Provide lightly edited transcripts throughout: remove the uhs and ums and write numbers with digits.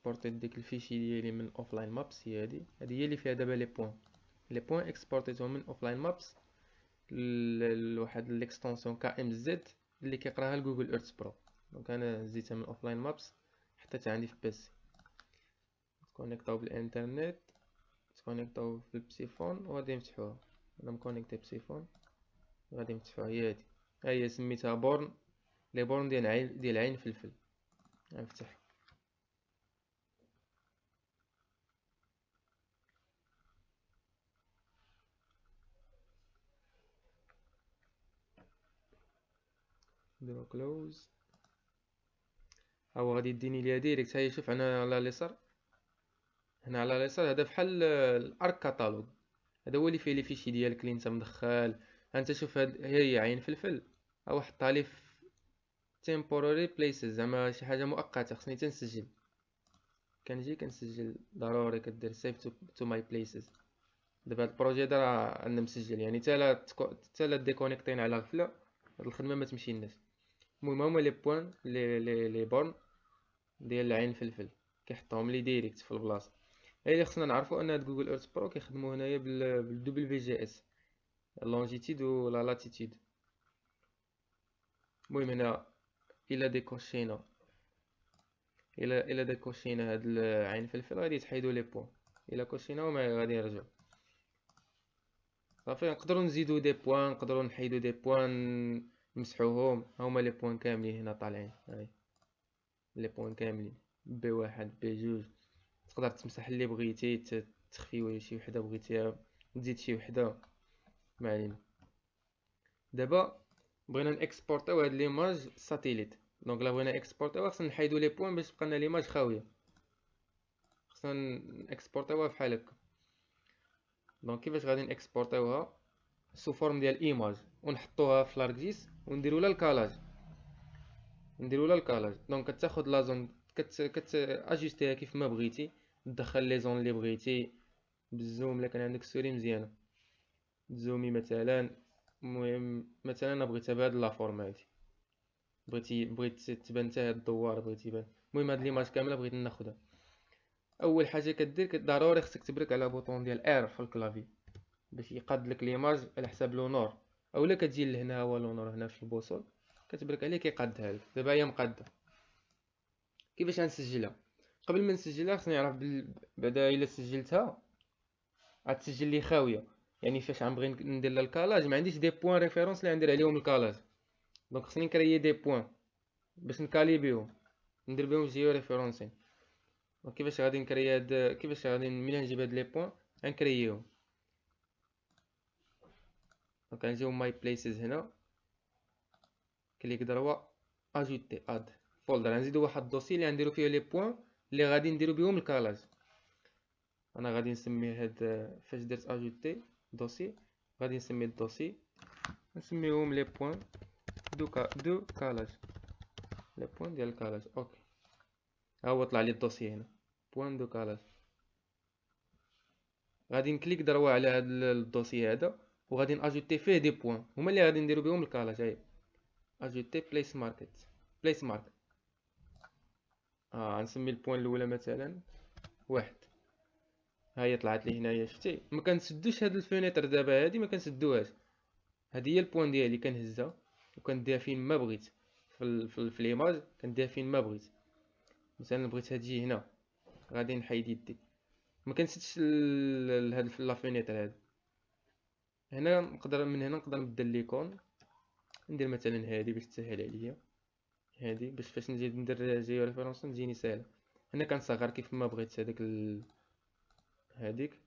اكسبورتيت ديك الفيشي ديالي من اوفلاين مابس. هي هي اللي فيها دابا لي بوين اكسبورتيتهم من اوفلاين مابس لواحد ليكستونسيون KMZ اللي كيقراها لجوجل ايرث برو. دونك انا زيتها من اوفلاين مابس حطيتها عندي في بيسي. تكونيكطاو بالانترنت، تكونيكطاو في البسيفون وغادي نفتحوها. انا مكونيكتي بسيفون غادي نفتحوها. هي هي سميتها بورن، لي بورن ديال عين فلفل. غنفتح نديرو كلوز. هو غادي يديني ليها ديريكت. هيا شوف هنا على اليسار، هنا على اليسار هذا بحال الارك كاتالوج. هذا هو اللي فيه لي فيشي ديالك اللي انت مدخل. انت شوف هي عين فلفل او حطها لي في temporary places، زعما شي حاجه مؤقته. خصني تنسجل، كنجي كنسجل ضروري. كدير save to my places. دابا هاد البروجي دا راه عندنا مسجل، يعني حتى لا ديكونيكتينا على غفله هاد الخدمه ما تمشي لناش. المهم هما لي بوين لي بورن ديال العين الفلفل كيحطهم لي ديريكت في البلاصه. هي اللي خصنا نعرفوا ان هاد جوجل ايرث برو كيخدموا هنايا بالدبل في جي اس، لونجيتيود ولا لاتيتيود. المهم هنا الا ديكوشينا هاد العين الفلفل غادي يتحيدوا لي بوين. الا كوشيناهم غادي يرجعوا صافي. نقدروا نزيدوا دي بوين، نقدروا نحيدوا دي بوين، نمسحوهم. هما لي بوين كاملين هنا طالعين. هاي لي بوين كاملين، بي واحد بي جوج. تقدر تمسح اللي بغيتي، تخفي شي وحده بغيتيها، تزيد شي وحده، ما علينا. دابا بغينا نكسبورطيو هاد ليماج ساتيليت. دونك لا بغينا اكسبورطيوها خصنا نحيدو لي بوين باش تبقى لنا ليماج خاويه. خصنا نكسبورطيوها بحال هكا. دونك كيفاش غادي نكسبورطيوها؟ سو فورم ديال ايماج ونحطوها في لاركجيس ونديرو لها الكالاج. دونك كتاخد لا زون اجيستيها كيف ما بغيتي، تدخل لي زون اللي بغيتي بالزوم. الا كان عندك السوري مزيانه تزومي مثلا. المهم مثلا انا بغيتها بهاد لا فورم هادي، بغيت تبان حتى هاد الدوار، بغيت يبان. المهم هاد ليماج كامله بغيت ناخدها. اول حاجه كدير ضروري خصك تبرك على بوطون ديال ار في الكلافي باش يقاد لك ليماج على حساب لونور. اولا كتجي لهنا هو لونور هنا في البوصول، كتبرك عليه كيقادها لك. دابا هي مقاده. كيفاش غنسجلها؟ قبل ما نسجلها خصني نعرف بعدا الا سجلتها غتسجل لي خاويه. يعني فاش غنبغي ندير لها الكالاج ما عنديش دي بوين ريفيرونس اللي غندير عليهم الكالاج. دونك خصني نكريي دي بوين باش نكالي بيهم، ندير بهم جيو ريفيرونسين. دونك كيفاش غادي نكري هاد، كيفاش غادي ملي نجيب هاد لي بوين غنكرييهم. دونك غنجيو ماي بليسز هنا، كليك دروا اجوتي اد فولدر. غنزيدو واحد الدوسي اللي غنديرو فيه لي بوين اللي غادي نديرو بهم الكالاج. انا غادي نسمي هاد فاش درت اجوتي دوسي غادي نسمي الدوسي نسميهم لي بوين دو كالاج. لي بوين ديال الكالاج. اوكي ها هو طلع لي الدوسي هنا بوين دو كالاج. غادي نكليك دروا على هاد الدوسي هذا وغادي ناجوتي فيه دي بوين هما اللي غادي نديرو بهم الكالاج. هاي اجوتي بليس مارك. غنسمي البوين الاولى مثلا واحد. ها هي طلعت لي هنايا شفتي. ما كنسدوش هاد الفينيتر دابا، هادي ما كنسدوهاش. هادي هي البوين ديالي كنهزها وكنديها فين ما بغيت في ليماج. كنديها فين ما بغيت. مثلا بغيتها تجي هنا غادي نحيد يدي، ما كنسدش هاد لا فينيتر هاد. هنا نقدر من هنا نقدر نبدل ليكون، ندير مثلا هادي باش تسهل عليا. هادي باش فاش نزيد ندير جيو ريفرنس تجيني ساهله. هنا كنصغر كيف ما بغيت هذاك هاديك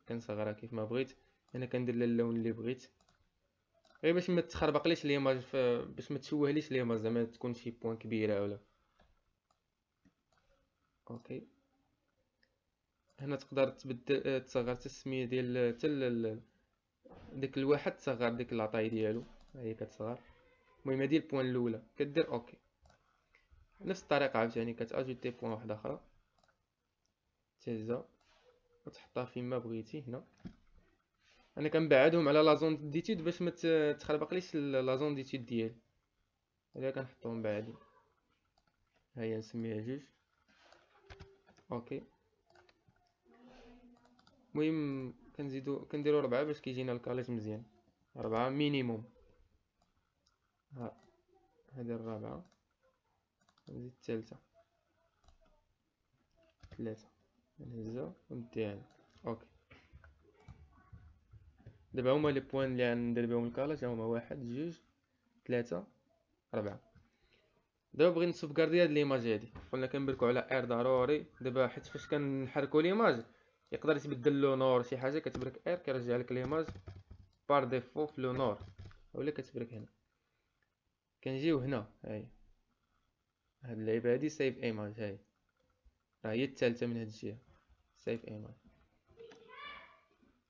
كنصغرها كيف ما بغيت. هنا كندير اللون اللي بغيت غير باش ما تخربقليش ليماج، باش ما تشوهليش ليماج زعما تكون شي بوين كبيره ولا. اوكي هنا تقدر تبدل تصغر حتى السميه ديال حتى ديك الواحد، تصغر ديك لاطاي ديالو هي كتصغر. المهم هادي البوين الاولى كدير اوكي. نفس الطريقه عاوتاني كتاجوتي بوين واحده اخرى تهزها وتحطها فين ما بغيتي. هنا انا كنبعدهم على لا زون ديتيود باش ما تخربقليش لا زون ديتيود ديالي. هذا كنحطهم بعدين. ها هي نسميها جوج. اوكي. المهم كنديرو 4 باش كيجينا الكاليت مزيان، 4 مينيموم. ها هذه الرابعة، نزيد الثالثة، 3 نهزها ونديها. اوكي. دابا هما لي بوين اللي غندير بهم الكاليت هما 1 2 3 4. دابا بغيت نسوفكاردي هاد ليماج هادي، قلنا كنبركو على ار ضروري دابا، حيت فاش كنحركو ليماج يقدر يتبدل لو نور شي حاجه، كتبرك ار كيرجع لك ليماج بار ديفو في لو نور، ولا كتبرك هنا. كنجيو هنا، هاي هاد اللعيبه هادي سيف ايماج، هاي راه هي الثالثه من هاد الجهه، سيف ايماج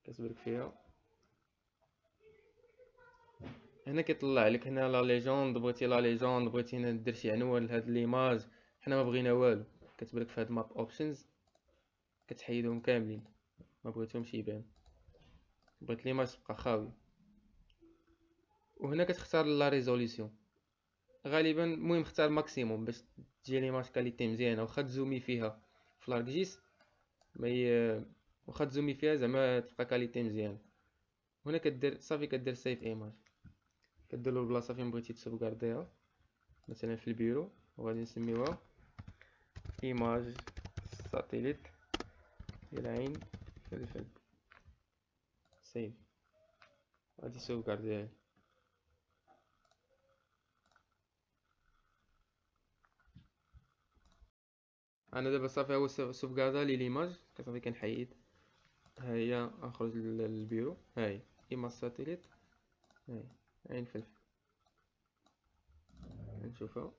كتبرك فيها. هنا كيطلع لك هنا لا ليجوند، بغيتي لا ليجوند، بغيتي هنا دير شي عنوان لهاد ليماج. حنا ما بغينا والو، كتبرك في هاد ماب اوبشنز كتحيدهم كاملين، ما بغيتهمش يبان، بغيت ليماج تبقى خاوي. وهنا كتختار لا ريزوليسيون، غالبا المهم اختار ماكسيموم باش تجي ليماج كاليتي مزيانه. واخا تزومي فيها في لاركجيس ما واخا تزومي فيها زعما تبقى كاليتي مزيان. هنا كدير صافي، كدير سيف ايماج، كدير له البلاصه فين بغيتي تسوفغارديها، مثلا في البيرو، وغادي نسميوها ايماج ساتيليت ديال عين فلفل، سيف، غادي سوفغارديها. انا دابا صافي هو سوفغاردا لي ليماج، كصافي كنحيد. ها هي نخرج للبيرو، ها هي ايماج ساتيليت، ها هي عين فلفل، نشوفها.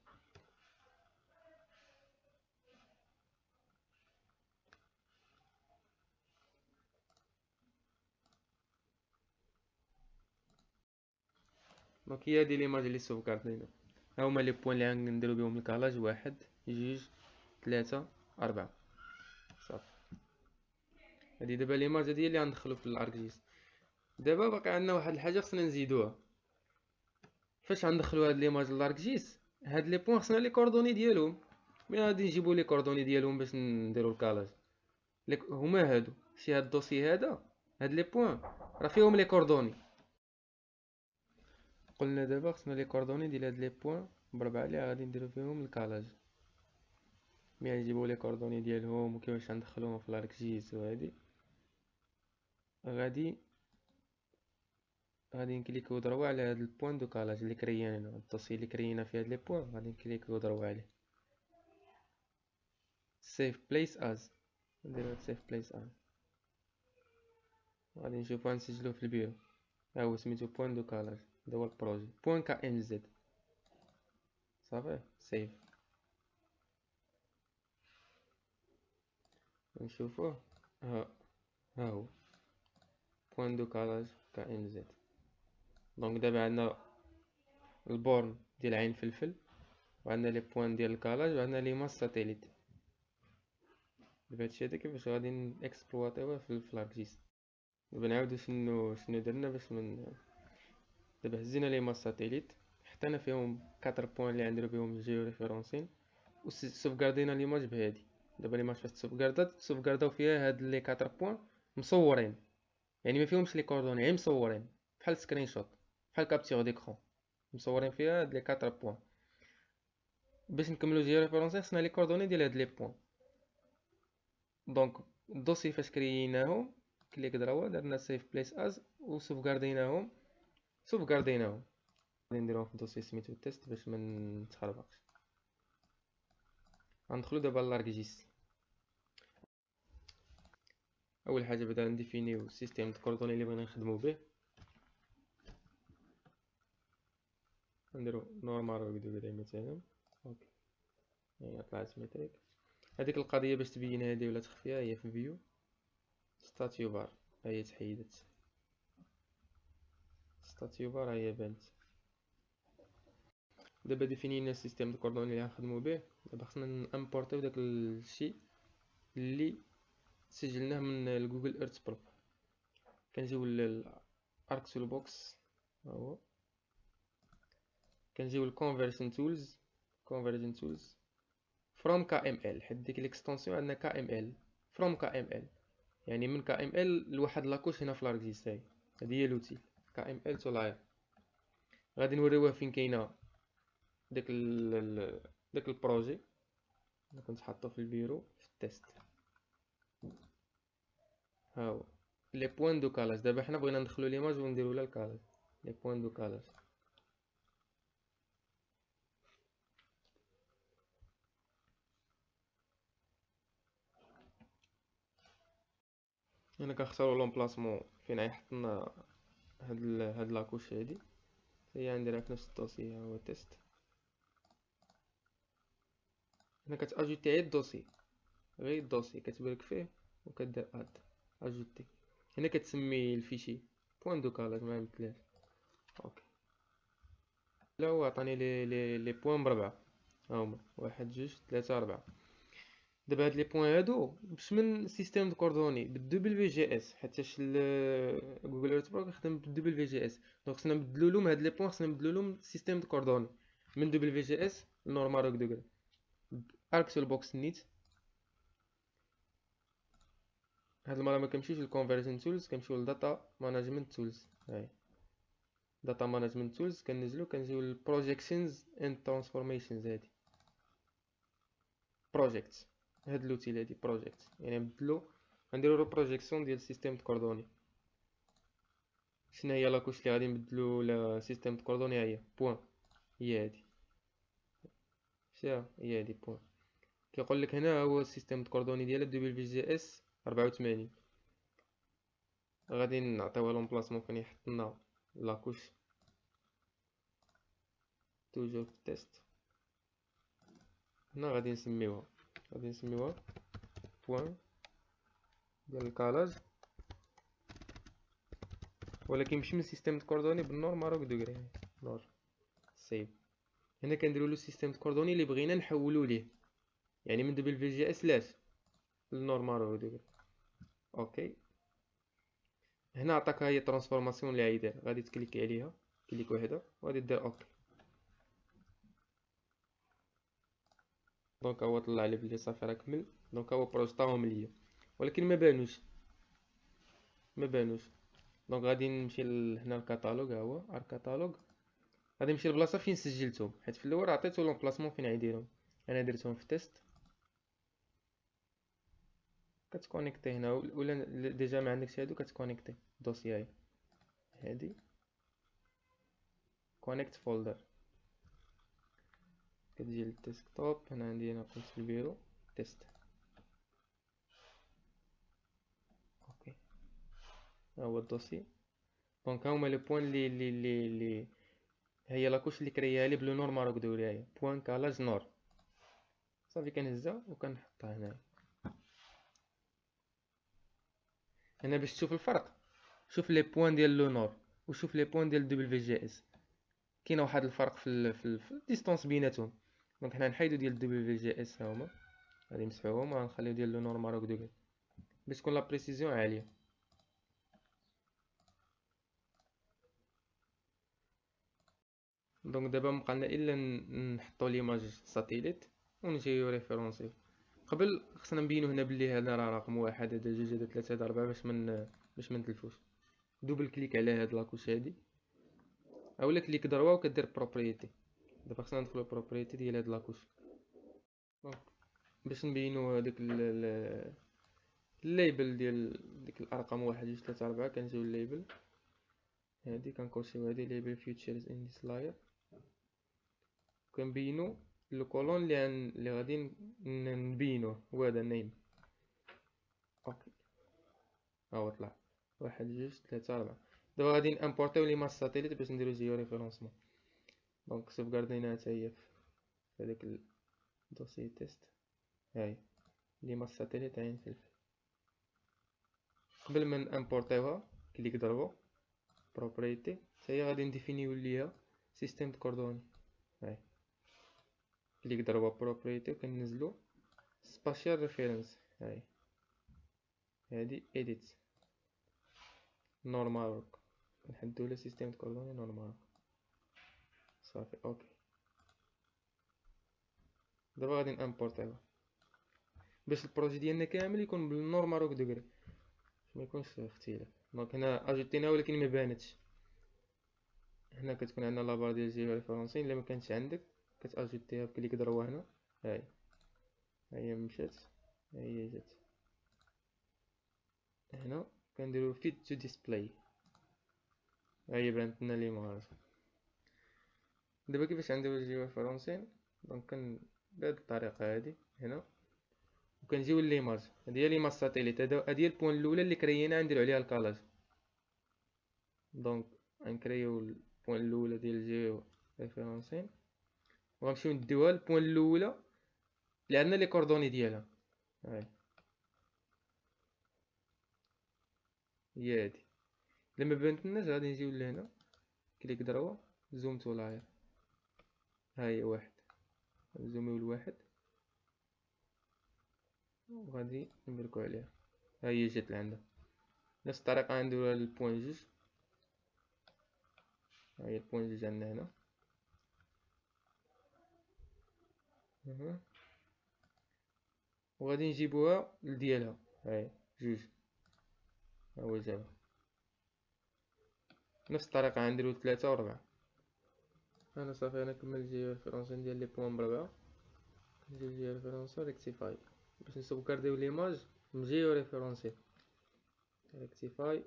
دونك هي هادي ليماج اللي سوفغاردينا. ها هما لي بوين اللي غنديرو بهم الكالاج، 1 2 3 4 صافي. هادي دابا ليماج هادي اللي غندخلو في الاركجيس. دابا باقي عندنا واحد الحاجه خصنا نزيدوها. فاش غندخلو هاد ليماج لاركجيس، هاد لي بوين خصنا لي كوردوني ديالهم. ملي غادي نجيبو لي كوردوني ديالهم باش نديرو الكالاج، هما هادو. شي هاد الدوسي هذا، هاد لي بوين راه فيهم لي كوردوني. قلنا دابا خصنا لي كوردوني ديال هاد لي بوين بربعه اللي غادي نديرو فيهم الكالاج. ملي غنجيبو لي كوردوني ديالهم وكيفاش غندخلوهم في لاركجيس، وهادي غادي نكليكو ضربة على هاد البوين دو كالاج اللي كريانا، الدوسي اللي كرينا في هاد لي بوين غادي نكليكو ضربة عليه. سيف بليس از، نديرو هاد سيف بليس از، غادي نشوفو غنسجلوه في البيرو. ها هو سميتو بوين دو كالاج، هذا هو البروجي بوين كا ام زد. صافي سيف، نشوفوه. ها هو بوين دو كالاج كا ام زد. دونك دابا عندنا البورن ديال عين فلفل، وعندنا لي بوين ديال الكالاج، وعندنا لي ماس ساتيليت. دابا هادشي هذا كيفاش غادي نكسبلواتيوه في لاركجيس. دابا نعاودو شنو درنا باش من. دابا هزينا لي ماس ساتيليت، حطينا فيهم 4 بوين اللي غنديرو بهم الجيو ريفيرونسين، و سوفغاردينا ليماج بهادي. دابا ليماج فاش تسوفغارداو فيها هاد لي 4 بوين مصورين، يعني ما فيهمش لي كوردوني، غير مصورين بحال سكرين شوت، بحال كابتور ديكرون، مصورين فيها هاد لي 4 بوين. باش نكملو جيو ريفيرونسين خصنا لي كوردوني ديال هاد لي بوين. دونك الدوسي فاش كرييناهم كليك دراوا، درنا سيف بليس از وسوفغارديناهم. غادي نديروهم في الدوسي سميتو تيست باش ما نتخربقش. غندخلو دابا لاركجيس. اول حاجه بدا نديفينيو السيستيم د كوردوني اللي بغينا نخدمو به. نديرو نورمال ريكدو مثلا. اوكي، هي طلعت ميتريك. هذيك القضيه باش تبين هادي ولا تخفيها هي في فيو ستاتيو بار، هي تحيدت ستاتيو بار، هي بانت. دابا ديفينينا السيستيم د كوردوني اللي غنخدمو به. دابا خصنا نامبورطيو داك الشيء اللي سجلناه من الجوجل ايرث برو. كنجيو للاركسول بوكس، ها هو. كنجيو للكونفرجن تولز، from KML، حيت ديك ليكستونسيون عندنا KML from KML، يعني من KML لواحد لاكوش هنا في لاركزيستاي. هادي هي لوتيل KML to layer. غادي نوريوه فين كاينه داك البروجي اللي كنت حاطه في البيرو في التيست. ها هو لي بوين دو كالاج. دابا حنا بغينا ندخلو ليماج ونديرو لها الكالاج. لي بوين دو كالاج هنا كنختارو لومبلاسمون فين غيحط لنا هاد لاكوش هادي. هي نديرها في نفس الدوسي، ها هو تيست. هنا كتاجوتي غير الدوسي، غير الدوسي كتبرك فيه وكدير اد اجوتي. هنا كتسمي الفيشي بوين دو كالاج ما مثلاش. اوكي لا هو عطاني لي بوين بربعة، ها هما 1 2 3 4. دابا هاد لي بوين هادو باش من سيستيم دو كوردوني بالدبليو جي اس، حيتاش جوجل ايرث برو كيخدم بالدبليو جي اس. دونك خصنا نبدلو لهم هاد لي بوين، خصنا نبدلو لهم سيستيم دو كوردوني من دبليو جي اس لنورمال روك دوغري. اركتو البوكس نيت. هاد المره ما كنمشيوش للكونفرجن تولز، كنمشيو لداتا مانجمنت تولز. هاي داتا مانجمنت تولز كننزلو كنجيو للبروجيكشنز اند ترانسفورميشنز. هادي بروجيكت، هاد لوتيل هادي بروجيكت، يعني نبدلو غنديرو بروجيكسيون ديال السيستيم كوردوني. شنو هي لاكوش اللي غادي نبدلو لا سيستيم كوردوني؟ هي بوين، هي هادي، شتيها هي هادي بوين. كيقول لك هنا هو السيستيم كوردوني ديال دبليو في جي اس 84. غادي نعطيوها لومبلاسمون فين يحط لنا لاكوش توجور في التيست. هنا غادي نسميوها بوين ديال الكالاج، ولكن ماشي من سيستيم كوردوني بالنور ماروك دوغري نور سيف. هنا كنديرو له سيستيم كوردوني اللي بغينا نحولو ليه، يعني من دبل في جي اس لاش للنور ماروك دوغري. اوكي هنا عطاك هي ترانسفورماسيون اللي غيدير، غادي تكليكي عليها كليك وحده وغادي دير اوكي. دونك هو طلع لي بلي صافي راه كمل. دونك هو بروجطاهم ليا ولكن ما بانوش. دونك غادي نمشي هنا الكاتالوج، ها هو الكاتالوج. غادي نمشي للبلاصه فين سجلتهم، حيت في الاول عطيتو لومبلاسمون فين غيديرهم. انا درتهم في تيست. كتكونيكتي هنا ولا ديجا ما عندكش هادو كتكونيكتي دوسياي هادي كونيكت فولدر. كتجي للديسكتوب. هنا عندي هنا كنت في البيرو تيست. اوكي ها هو الدوسي. دونك هاهما لي بوين لي هي لاكوش اللي كرياها لي بلو نور ماروك دوري. هي بوين كالاج نور. صافي كنهزها وكنحطها هنايا. هنا باش تشوف الفرق شوف لي بوين ديال لو نور وشوف لي بوين ديال دبل في جي اس. كاين واحد الفرق في الديستونس بيناتهم. دونك حنا نحيدو ديال دبل في جي اس، ها هما غادي نمسحوهم وغنخليو ديال لو نور ماروك دوغري باش تكون لا بريسيزيون عاليه. دونك دابا مبقالنا الا نحطو ليماج ساتيليت ونجيو ريفيرونسيو. قبل خصنا نبينو هنا بلي هذا راه رقم 1، هذا 2، هذا 3، هذا 4 باش ما نتلفوش. دوبل كليك على هاد لاكوش هادي اولا كليك ضربه وكدير بروبريتي. دابا خصنا ندخلو بروبريتي ديال هاد لاكوش. دونك باش نبينو هاديك الليبل ديال ديك الارقام 1 2 3 4 كنجيو الليبل هادي كنكوشيو هادي ليبل فيوتشرز ان ذيس لاير. كنبينو لو كولون اللي غادي نبينوه هو هذا النيم. اوكي ها هو طلع 1 2 3 4. دابا غادي نامبورطيو ليماج ساتيليت باش نديرو جيو ريفيرونسمون. دونك سوفغارديناها حتى هي في هذاك الدوسي تيست. هاي ليماج ساتيليت عين فلفل. قبل ما نامبورطيوها كليك ضربو بروبريتي حتى هي غادي نديفينيو ليها سيستيم دو كوردوني. هاي كليك ضربو بروبريتي وكننزلو سباشيال ريفيرنس. هاي هادي اديت نورمال كنحدو لها سيستيم دو كوردوني نورمال. صافي اوكي. دابا غادي نامبورطيوه باش البروجي ديالنا كامل يكون بالنورمال روك دوغري باش ما يكونش فيه اختلاف. دونك هنا اجوتيناها ولكن ما بانتش. هنا كتكون عندنا لابار ديال جيو ريفرونسين، الا ما كانتش عندك كتاجوتيها بكليك دروا هنا. هاي هي مشات، هي جات هنا كنديرو فيت تو ديسبلاي. هي بانت لنا ليماج. دابا كيفاش غنديرو جيو ريفرونسين؟ دونك بهاد الطريقه هادي هنا، وكنجيو ليماج. هادي هي ليماج ساتيليت، هادي هي البوين الاولى اللي كريينا نديرو عليها الكالاج. دونك غنكريو البوين الاولى ديال جيو ريفرونسين وغنمشيو نديوها البوين الاولى اللي عندنا لي كوردوني ديالها. هاي هي هادي. لما بانتلناش غادي نجيو لهنا كليك دروا زوم تو لاير. ها هي واحد، نزوميو لواحد وغادي نبركو عليها. ها هي جات لعندها. نفس الطريقة غنديروها للبوين جوج. ها هي البوين جوج عندنا هنا. وغادي نجيبوها لديالها. هاي جوج، ها هو جابها. نفس الطريقة غنديرو ثلاثة وربعة. انا صافي انا كملت جي ريفرونسين ديال لي بوين بربعة. نجي جي ريفرونسين ريكتيفاي باش نسوكارديو ليماج من جيو ريفرونسين. ريكتيفاي،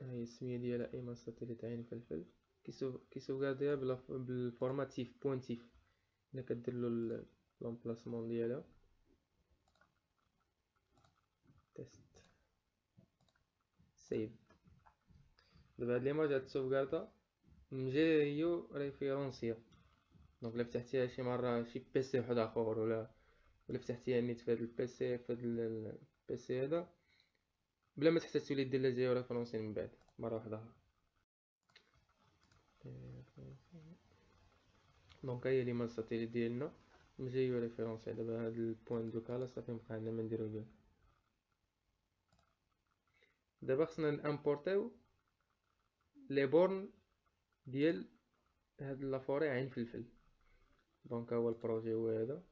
ها هي السمية ديالها ايماج ساتيليت عين فلفل. كيسوكارديها بالفورمات تيف بوين تيف. هنا كديرلو لومبلاسمون ديالها تيست سيف. دابا هاد ليماج هاد السوفكاردا من جيو ريفيرونسيا. دونك الا فتحتيها شي مرة شي بيسي واحد اخر ولا فتحتيها نيت في هاد البيسي في هاد البيسي هذا بلا ما تحتاج تولي دير لها جيو ريفرونسين من بعد مرة واحدة اخرى. دونك هي ليماج ساتيليت ديالنا من جيو ريفيرونسيا. دابا هاد البوين دو كالا صافي مبقى عندنا ما نديرو بيه. دابا خصنا نامبورطيو لي بورن ديال هاد لافوري عين فلفل. دونك هو البروجي هو هذا،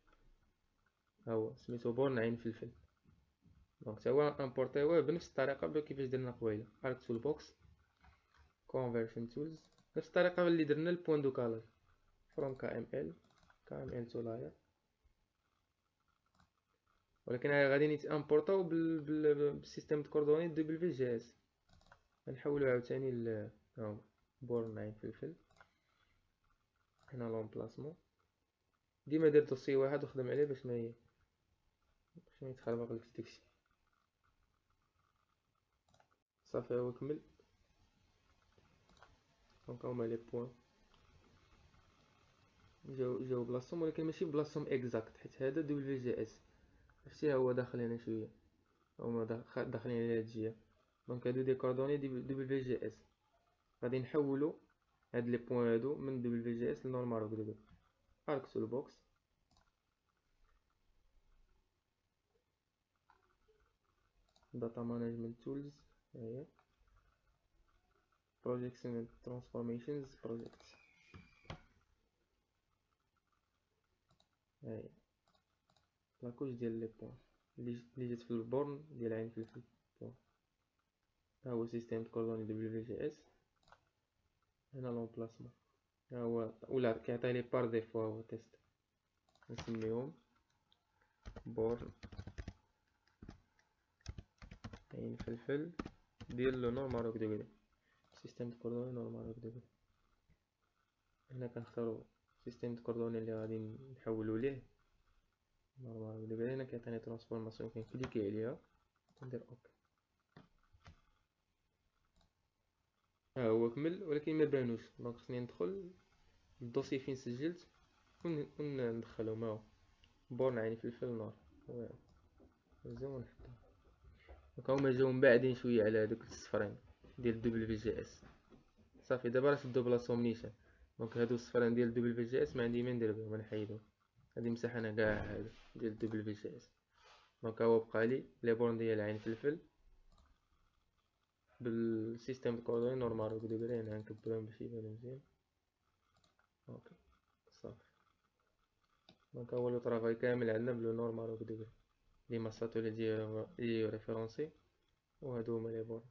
ها هو سميتو بورن عين فلفل. دونك تا هو امبورطيوه بنفس الطريقه كيفاش درنا قبيله. ارك تول بوكس كونفرشن تولز، نفس الطريقه اللي درنا البوين دو كالاج فروم KML تو لاير. ولكن غادي نيتامبورطاو بالسيستم دو كوردوني دبليو جي اس. غنحولو عاوتاني ل بورن عين فلفل. هنا لومبلاسمون ديما دير دوسي واحد وخدم عليه باش ما يتخربق لك داكشي. صافي هو كمل. دونك هما لي بوين جاو بلاصتهم، ولكن ماشي بلاصتهم اكزاكت حيت هذا دبليو جي اس عرفتي هو داخل هنا شويه، هما داخلين على هاد الجهه. دونك هادو دي كوردوني دبليو جي اس. غادي نحولو هاد لي بوين هادو من دبليو جي اس لنورمال هكذا. ارك تول بوكس داتا مانجمنت تولز، هي projects and transformations project. هاي لاكوش ديال لي بوين اللي جات في البورن ديال عين فلفل بوين. ها هو سيستم كوردوني دبليو جي اس. هنا لومبلاسمون ها هو، ولا كيعطيني بار ديفو هو تيست. نسميهم بورن عين فلفل ديال لو نورمال روك دوغري. سيستم كوردوني نورمال روك دوغري. هنا كنختارو سيستم كوردوني اللي غادي نحولو ليه نورمال روك دوغري. هنا كيعطيني ترانسفورماسيون كنكليكي عليها كندير اوكي. ها هو كمل ولكن ما بانوش. دونك خصني ندخل للدوسي فين سجلت وندخلهم. ها هو بورن عين فلفل نور نزيد ونحطو. دونك هما جاو مبعدين شويه على هادوك الصفرين ديال دبليو جي اس. صافي دابا راه شدو بلاصتهم نيشان. دونك هادو الصفرين ديال دبليو جي اس ما عندي ما ندير بهم، نحيدهم. غادي نمسح انا كاع هادو ديال دبليو جي اس. دونك هو بقى لي لي بورن ديال عين فلفل بالسيستم كوردوني نورمال روك دوغري. هنا نكبرهم باش يبانو مزيان. اوكي صافي. دونك هو لو طرافاي كامل عندنا بلو نورمال و بديغري، ديما الساتولي ديالو ريفيرونسي، وهادو هما لي بور.